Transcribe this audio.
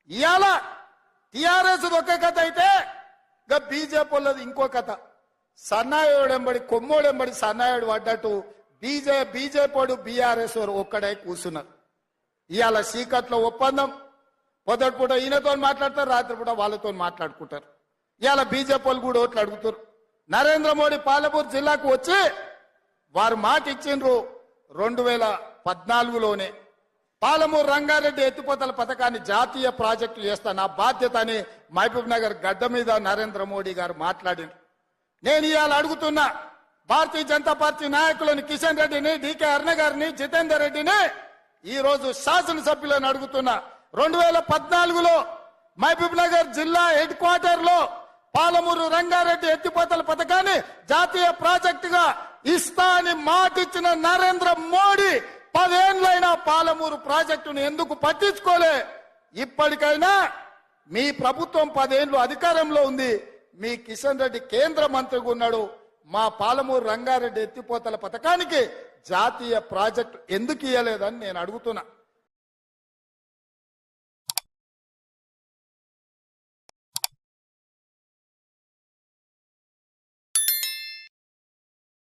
ఇవాళ టిఆర్ఎస్ ఒక కథ అయితే ఇంకా బీజేపీ వాళ్ళది ఇంకో కథ. సన్నాయుడెంబడి కొమ్మోడెంబడి సన్నాయుడు పడ్డట్టు బీజేపీ బీఆర్ఎస్ ఒక్కడే కూర్చున్నారు. ఇవాళ చీకట్లో ఒప్పందం, పొద్దుటి పూట ఈయనతో మాట్లాడతారు, రాత్రి పూట వాళ్ళతో మాట్లాడుకుంటారు. ఇవాళ బీజేపీ వాళ్ళు కూడా ఓట్లు అడుగుతారు. నరేంద్ర మోడీ పాలమూరు జిల్లాకు వచ్చి వారు మాట ఇచ్చిండ్రు 2014లోనే పాలమూరు రంగారెడ్డి ఎత్తిపోతల పథకాన్ని జాతీయ ప్రాజెక్టు చేస్తా, నా బాధ్యత అని మహబూబ్ నగర్ గడ్డ మీద నరేంద్ర మోడీ గారు మాట్లాడిండ్రు. నేను ఇవాళ అడుగుతున్నా భారతీయ జనతా పార్టీ నాయకులను కిషన్ రెడ్డిని, డికే అరుణ గారిని, జితేందర్ రెడ్డిని, ఈ రోజు శాసనసభ్యులను అడుగుతున్నా 2014లో మహబూబ్ నగర్ జిల్లా హెడ్ క్వార్టర్ లో పాలమూరు రంగారెడ్డి ఎత్తిపోతల పథకాన్ని జాతీయ ప్రాజెక్టుగా ఇస్తా అని మాటిచ్చిన నరేంద్ర మోడీ 10 ఏళ్లైనా పాలమూరు ప్రాజెక్టును ఎందుకు పట్టించుకోలే? ఇప్పటికైనా మీ ప్రభుత్వం 10 ఏళ్లు అధికారంలో ఉంది, మీ కిషన్ రెడ్డి కేంద్ర మంత్రిగా ఉన్నాడు, మా పాలమూరు రంగారెడ్డి ఎత్తిపోతల పథకానికి జాతీయ ప్రాజెక్టు ఎందుకు ఇయ్యలేదని నేను అడుగుతున్నా.